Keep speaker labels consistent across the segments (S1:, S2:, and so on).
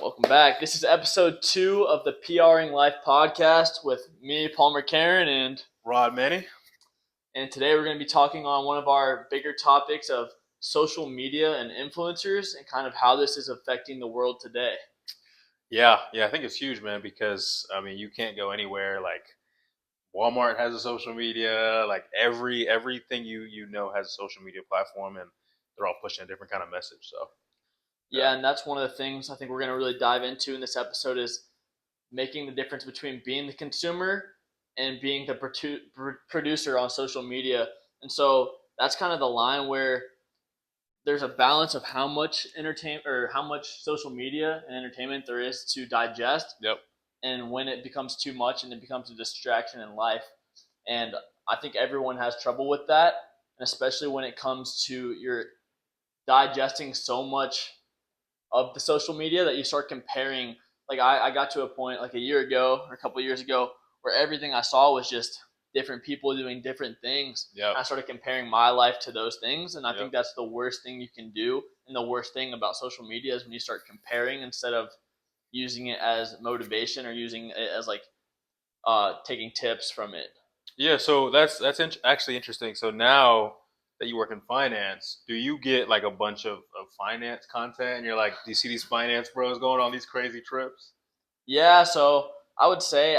S1: Welcome back. This is episode 2 of the PRing Life podcast with me, Palmer Karen,
S2: Rod Manny.
S1: And today we're going to be talking on one of our bigger topics of social media and influencers and kind of how this is affecting the world today.
S2: Yeah, I think it's huge, man, because you can't go anywhere. Like Walmart has a social media, like everything you know has a social media platform, and they're all pushing a different kind of message. So
S1: Yeah, and that's one of the things I think we're going to really dive into in this episode is making the difference between being the consumer and being the producer on social media. And so that's kind of the line where there's a balance of how much entertainment or how much social media and entertainment there is to digest.
S2: Yep.
S1: And when it becomes too much and it becomes a distraction in life. And I think everyone has trouble with that. And especially when it comes to you're digesting so much of the social media that you start comparing. Like I got to a point like a year ago or a couple of years ago where everything I saw was just different people doing different things.
S2: Yep.
S1: I started comparing my life to those things, and I
S2: Yep.
S1: think that's the worst thing you can do. And the worst thing about social media is when you start comparing instead of using it as motivation or using it as like taking tips from it.
S2: Yeah, so that's actually interesting. So now that you work in finance, do you get like a bunch of finance content, and you're like, do you see these finance bros going on these crazy trips?
S1: Yeah, so I would say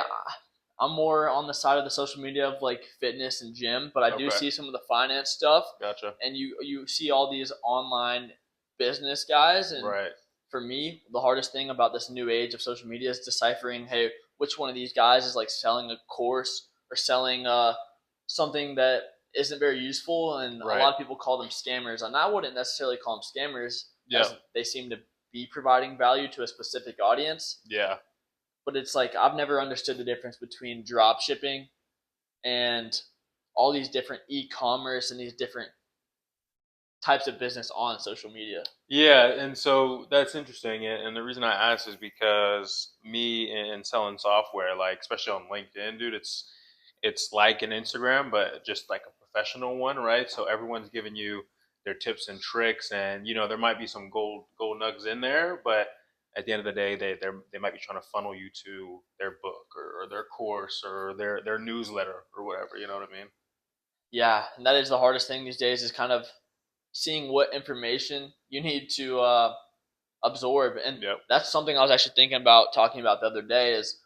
S1: I'm more on the side of the social media of like fitness and gym, but I do
S2: Okay,
S1: see some of the finance stuff,
S2: gotcha.
S1: and you see all these online business guys. And
S2: Right.
S1: for me, the hardest thing about this new age of social media is deciphering, hey, which one of these guys is like selling a course or selling something that isn't very useful, and
S2: Right.
S1: a lot of people call them scammers, and I wouldn't necessarily call them scammers,
S2: Yeah.
S1: as they seem to be providing value to a specific audience.
S2: Yeah.
S1: But it's like I've never understood the difference between drop shipping and all these different e-commerce and these different types of business on social media.
S2: Yeah, and so that's interesting. And the reason I asked is because me and selling software, like especially on LinkedIn, dude, it's like an Instagram, but just like a professional one, right? So everyone's giving you their tips and tricks, and there might be some gold nugs in there, but at the end of the day, they might be trying to funnel you to their book or their course or their newsletter or whatever. You know what I mean?
S1: Yeah, and that is the hardest thing these days is kind of seeing what information you need to absorb. And
S2: Yep.
S1: that's something I was actually thinking about talking about the other day is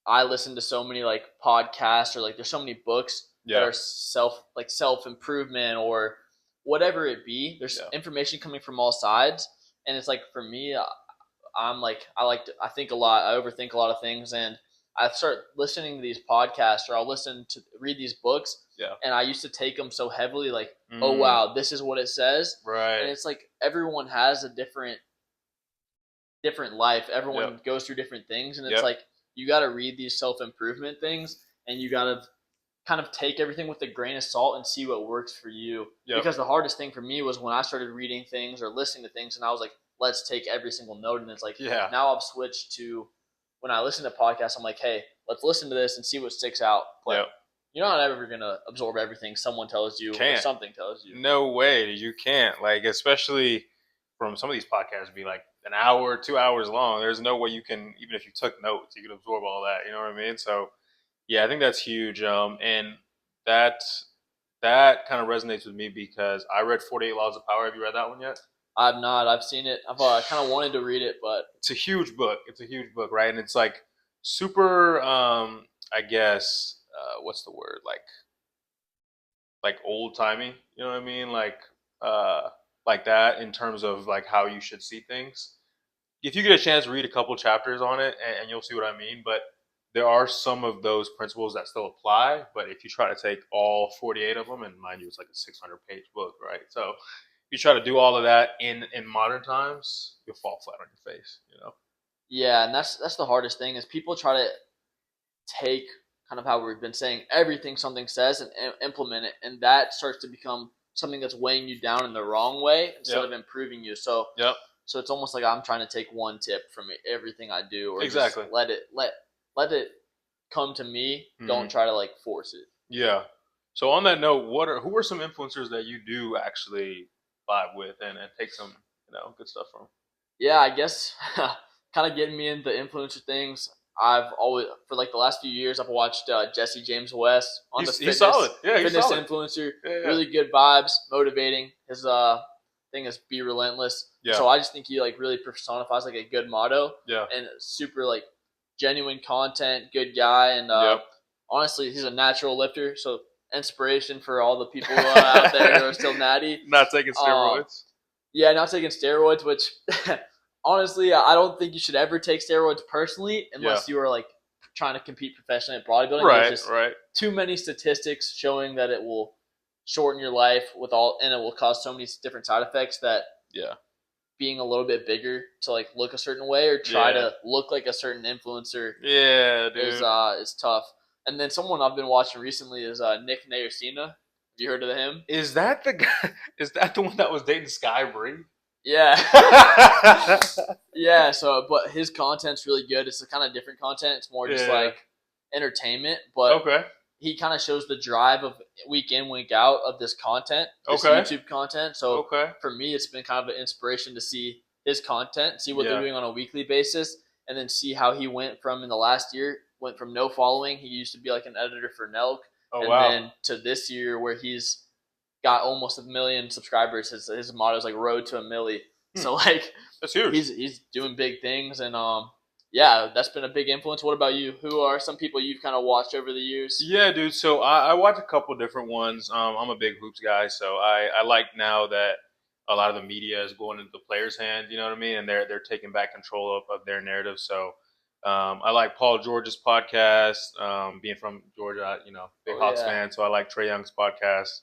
S1: I listen to so many like podcasts or like there's so many books that
S2: Yeah.
S1: are self improvement or whatever it be. There's
S2: Yeah.
S1: information coming from all sides, and it's like for me, I'm like I think a lot, I overthink a lot of things, and I start listening to these podcasts or I'll read these books,
S2: Yeah.
S1: and I used to take them so heavily, like, oh
S2: Mm,
S1: wow, this is what it says, and
S2: right.
S1: it's like everyone has a different life. Everyone
S2: Yep.
S1: goes through different things, and it's
S2: Yep.
S1: like you got to read these self improvement things, and you got to kind of take everything with a grain of salt and see what works for you.
S2: Yep.
S1: Because the hardest thing for me was when I started reading things or listening to things, and I was like, let's take every single note. And it's like,
S2: Yeah.
S1: now I've switched to when I listen to podcasts, I'm like, hey, let's listen to this and see what sticks out. But
S2: Yep.
S1: you're not ever going to absorb everything someone tells you or
S2: Can't.
S1: something tells you.
S2: No way, you can't. Like, especially from some of these podcasts be like an hour, 2 hours long. There's no way you can, even if you took notes, you could absorb all that. You know what I mean? So yeah, I think that's huge. And that that kind of resonates with me because I read 48 Laws of Power. Have you read that one yet?
S1: I've not. I've seen it. I've kind of wanted to read it, but
S2: It's a huge book. It's a huge book, right? And it's like super, I guess, what's the word? Like old timey. You know what I mean? Uh, like that in terms of like how you should see things. If you get a chance, read a couple chapters on it, and you'll see what I mean. But there are some of those principles that still apply. But if you try to take all 48 of them, and mind you, it's like a 600-page book, right? So if you try to do all of that in modern times, you'll fall flat on your face.
S1: yeah, and that's the hardest thing is people try to take kind of how we've been saying everything something says and implement it, and that starts to become something that's weighing you down in the wrong way instead
S2: Yep.
S1: of improving you. So
S2: Yep.
S1: so it's almost like I'm trying to take one tip from everything I do, or
S2: Exactly.
S1: just let it come to me.
S2: Mhm.
S1: Don't try to like force it.
S2: Yeah. So on that note, who are some influencers that you do actually vibe with and take some good stuff from?
S1: Yeah, I guess kind of getting me into influencer things. I've always, for like the last few years, I've watched Jesse James West on the
S2: He's solid. Yeah, he's
S1: fitness
S2: solid.
S1: influencer.
S2: Yeah, yeah.
S1: Really good vibes, motivating. His thing is be relentless.
S2: Yeah.
S1: So I just think he like really personifies like a good motto.
S2: Yeah.
S1: And super like genuine content, good guy, and honestly, he's a natural lifter. So inspiration for all the people out there who are still natty.
S2: Not taking steroids.
S1: Yeah, not taking steroids, which honestly, I don't think you should ever take steroids personally unless you are like trying to compete professionally at bodybuilding.
S2: Right.
S1: Too many statistics showing that it will shorten your life and it will cause so many different side effects that being a little bit bigger to like look a certain way or try to look like a certain influencer is tough. And then someone I've been watching recently is Nick Nayercina. Have you heard of him?
S2: Is that the guy? Is that the one that was dating Sky Bree?
S1: Yeah. Yeah, so but his content's really good. It's a kind of different content. It's more just like entertainment, but he kind of shows the drive of week in, week out of this content, this YouTube content. So for me, it's been kind of an inspiration to see his content, see what they're doing on a weekly basis, and then see how he went from in the last year, went from no following. He used to be like an editor for Nelk. Then to this year where he's got almost 1 million subscribers. His motto is like road to 1 million. So like
S2: that's huge.
S1: He's doing big things, and that's been a big influence. What about you? Who are some people you've kind of watched over the years?
S2: Yeah, dude. So I watch a couple different ones. I'm a big hoops guy, so I like now that a lot of the media is going into the players' hands. You know what I mean? And they're taking back control of their narrative. So I like Paul George's podcast. Being from Georgia, big Hawks fan, so I like Trae Young's podcast.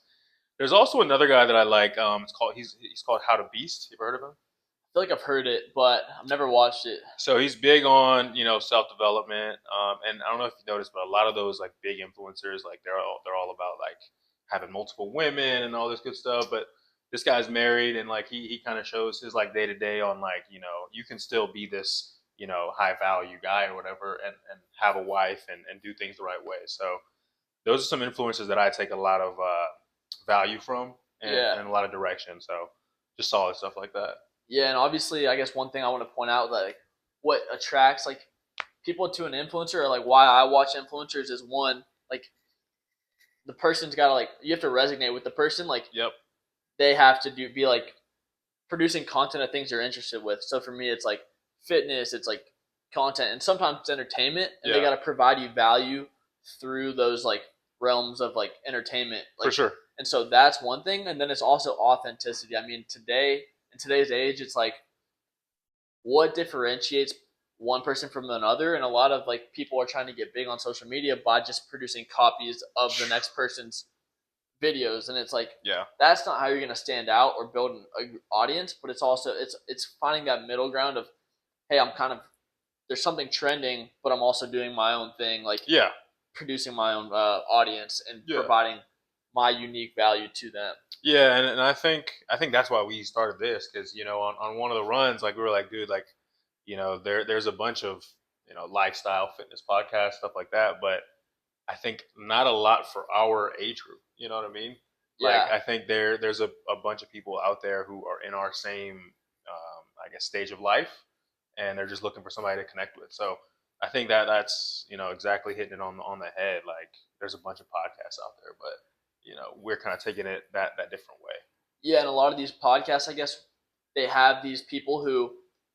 S2: There's also another guy that I like. He's called How to Beast. You ever heard of him?
S1: I feel like I've heard it, but I've never watched it.
S2: So he's big on self-development, and I don't know if you noticed, but a lot of those like big influencers, like they're all about like having multiple women and all this good stuff. But this guy's married, and like he kind of shows his like day to day on like you can still be this high value guy or whatever, and have a wife and do things the right way. So those are some influencers that I take a lot of value from and a lot of direction. So just solid stuff like that.
S1: Yeah, and obviously, I guess one thing I want to point out, like, what attracts like people to an influencer, or like why I watch influencers, is one, like, the person's got to like, you have to resonate with the person. Like, they have to be like producing content of things you're interested with. So for me, it's like fitness, it's like content, and sometimes it's entertainment, and they got to provide you value through those like realms of like entertainment. Like,
S2: for sure.
S1: And so that's one thing, and then it's also authenticity. I mean, in today's age, it's like what differentiates one person from another, and a lot of like people are trying to get big on social media by just producing copies of the next person's videos, and it's like that's not how you're going to stand out or build an audience. But it's also it's finding that middle ground of, hey, there's something trending, but I'm also doing my own thing, like producing my own audience and providing my unique value to them.
S2: Yeah, and I think that's why we started this, because on one of the runs, like we were like, dude, like there's a bunch of lifestyle fitness podcasts, stuff like that, but I think not a lot for our age group. You know what I mean? Like I think there's a bunch of people out there who are in our same I guess stage of life, and they're just looking for somebody to connect with. So I think that's exactly hitting it on the head. Like there's a bunch of podcasts out there, but we're kind of taking it that different way.
S1: Yeah, and a lot of these podcasts, I guess, they have these people who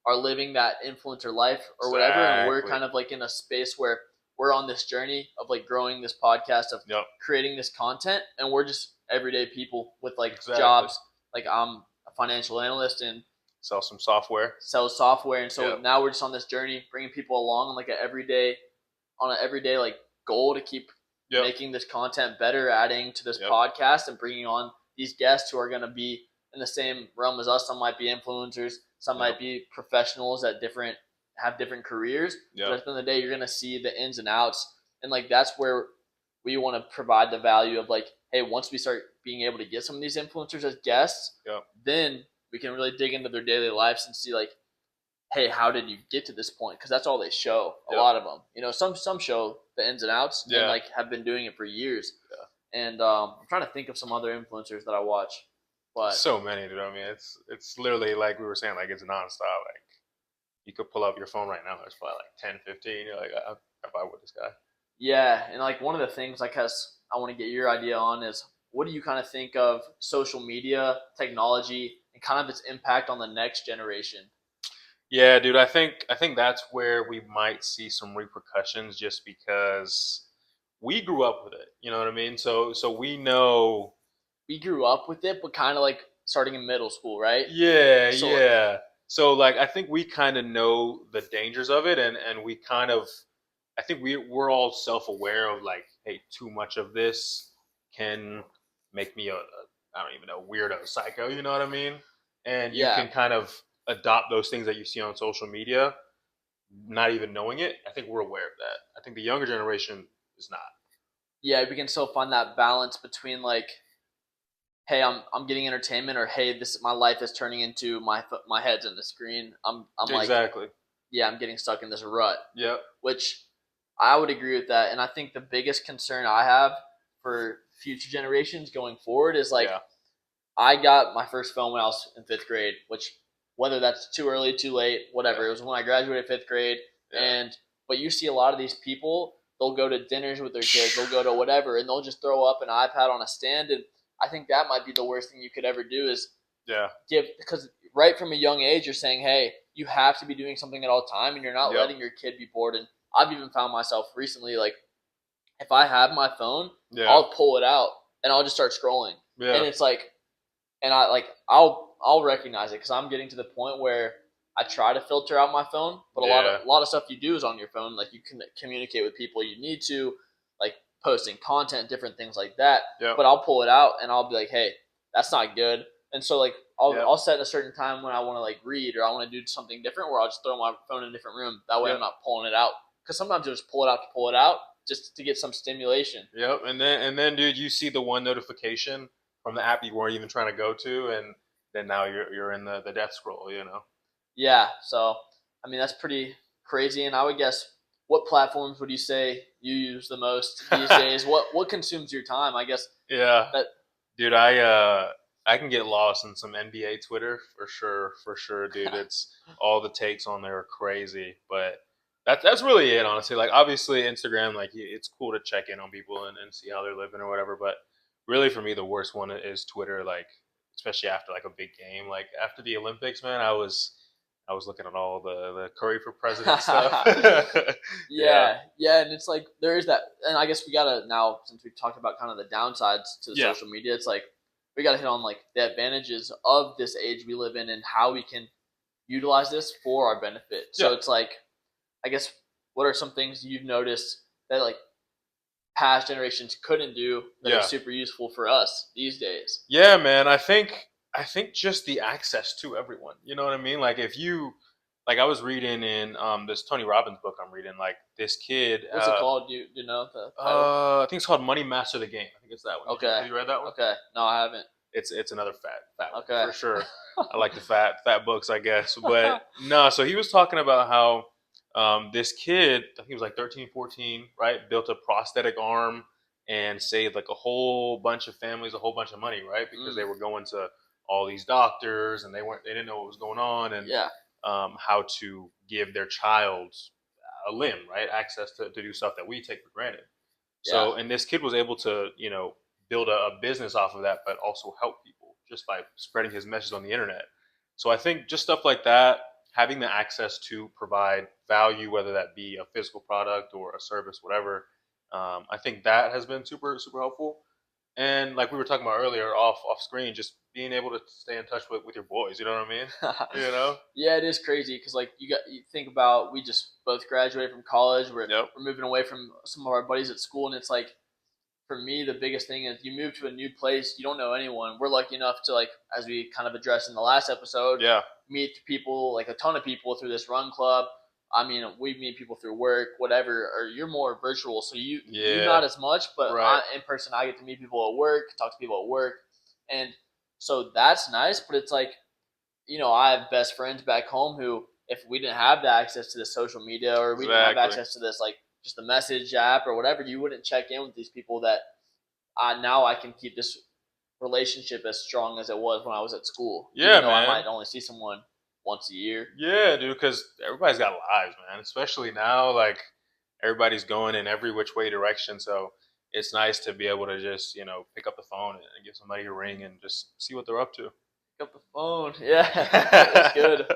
S1: are living that influencer life or whatever, and we're kind of like in a space where we're on this journey of like growing this podcast, of creating this content, and we're just everyday people with like jobs. Like I'm a financial analyst and
S2: sell software,
S1: and so now we're just on this journey, bringing people along on like an everyday like goal to keep making this content better, adding to this podcast, and bringing on these guests who are going to be in the same realm as us. Some might be influencers, some might be professionals that have different careers. But at the end of the day, you're going to see the ins and outs, and like that's where we want to provide the value of like, hey, once we start being able to get some of these influencers as guests, then we can really dig into their daily lives and see like, hey, how did you get to this point? Because that's all they show. A lot of them, some show the ins and outs, and like have been doing it for years. And I'm trying to think of some other influencers that I watch, but
S2: so many, dude. I mean, it's literally like we were saying, like it's nonstop. Like you could pull up your phone right now. There's probably like 10, 15. You're like, if I were this guy.
S1: Yeah, and like one of the things I guess I want to get your idea on is what do you kind of think of social media, technology, and kind of its impact on the next generation?
S2: Yeah, dude, I think that's where we might see some repercussions just because we grew up with it. You know what I mean? So we know.
S1: We grew up with it, but kind of like starting in middle school, right?
S2: Yeah,
S1: So
S2: yeah. So like I think we kind of know the dangers of it, and we kind of I think we're all self aware of like, hey, too much of this can make me a I don't even know, weirdo, psycho. You know what I mean? And you
S1: yeah,
S2: can kind of adopt those things that you see on social media, not even knowing it. I think we're aware of that. I think the younger generation is not.
S1: yeah, we can still find that balance between like, hey, I'm getting entertainment, or hey, this my life is turning into my head's in the screen. I'm like,
S2: Exactly.
S1: yeah, I'm getting stuck in this rut,
S2: Yep.
S1: which I would agree with that. And I think the biggest concern I have for future generations going forward is like
S2: Yeah.
S1: I got my first phone when I was in fifth grade, which whether that's too early, too late, whatever.
S2: Yeah.
S1: It was when I graduated fifth grade.
S2: Yeah.
S1: And but you see a lot of these people, they'll go to dinners with their kids, they'll go to whatever, and they'll just throw up an iPad on a stand. And I think that might be the worst thing you could ever do is
S2: Yeah.
S1: give, because right from a young age you're saying, hey, you have to be doing something at all time, and you're not
S2: Yep.
S1: letting your kid be bored. And I've even found myself recently, like if I have my phone,
S2: Yeah.
S1: I'll pull it out and I'll just start scrolling.
S2: Yeah.
S1: And it's like, and I like I'll recognize it because I'm getting to the point where I try to filter out my phone, but
S2: Yeah.
S1: a lot of stuff you do is on your phone. Like you can communicate with people you need to, like posting content, different things like that.
S2: Yep.
S1: But I'll pull it out and I'll be like, hey, that's not good. And so like
S2: Yep.
S1: I'll set a certain time when I want to like read or I want to do something different where I'll just throw my phone in a different room. That way
S2: Yep.
S1: I'm not pulling it out, because sometimes you'll just pull it out to pull it out just to get some stimulation.
S2: Yep. And then dude, you see the one notification from the app you weren't even trying to go to, and then now you're in the death scroll, you know.
S1: Yeah, so I mean that's pretty crazy. And I would guess, what platforms would you say you use the most these days? What consumes your time? I guess
S2: Yeah.
S1: that
S2: Dude, I can get lost in some NBA Twitter for sure, dude. It's all the takes on there are crazy, but that's really it, honestly. Like obviously Instagram, like it's cool to check in on people and see how they're living or whatever, but really for me the worst one is Twitter, like especially after like a big game. Like after the Olympics, man, I was looking at all the Curry for president stuff. Yeah.
S1: yeah, and it's like there is that, and I guess we gotta now, since we've talked about kind of the downsides to the
S2: Yeah.
S1: social media, it's like we gotta hit on like the advantages of this age we live in and how we can utilize this for our benefit. So
S2: Yeah.
S1: it's like, I guess, what are some things you've noticed that like past generations couldn't do that are
S2: Yeah.
S1: super useful for us these days?
S2: Yeah, man. I think just the access to everyone. You know what I mean? Like if you like I was reading in this Tony Robbins book I'm reading, like this kid
S1: What's it called? Do you know the title?
S2: I think it's called Money Master the Game. I think it's that one.
S1: Okay.
S2: Have you read that one?
S1: Okay. No, I haven't.
S2: It's another fat one
S1: Okay.
S2: for sure. I like the fat books, I guess. But no, so he was talking about how this kid, I think he was like 13, 14, right? Built a prosthetic arm and saved like a whole bunch of families a whole bunch of money, right? Because they were going to all these doctors and they didn't know what was going on, and
S1: Yeah.
S2: how to give their child a limb, right? Access to do stuff that we take for granted. So,
S1: Yeah.
S2: and this kid was able to, build a business off of that, but also help people just by spreading his message on the internet. So I think just stuff like that, having the access to provide value, whether that be a physical product or a service, whatever, I think that has been super, super helpful. And like we were talking about earlier, off screen, just being able to stay in touch with your boys. You know what I mean? You know?
S1: Yeah, it is crazy because like you think about, we just both graduated from college.
S2: Yep.
S1: We're moving away from some of our buddies at school, and it's like, for me the biggest thing is you move to a new place, you don't know anyone. We're lucky enough to, like, as we kind of addressed in the last episode,
S2: Yeah.
S1: meet people, like a ton of people through this run club. I mean, we meet people through work, whatever, or you're more virtual, so you
S2: Yeah.
S1: not as much, but
S2: Right.
S1: in person, I get to meet people at work, talk to people at work, and so that's nice. But it's like, I have best friends back home who, if we didn't have the access to the social media, or we didn't have
S2: Exactly.
S1: access to this, like just the message app or whatever, you wouldn't check in with these people that now I can keep this relationship as strong as it was when I was at school.
S2: Yeah,
S1: even though I
S2: man.
S1: might only see someone once a year.
S2: Yeah, dude, because everybody's got lives, man. Especially now, like everybody's going in every which way direction. So it's nice to be able to just pick up the phone and give somebody a ring and just see what they're up to.
S1: Pick up the phone. Yeah, it's good.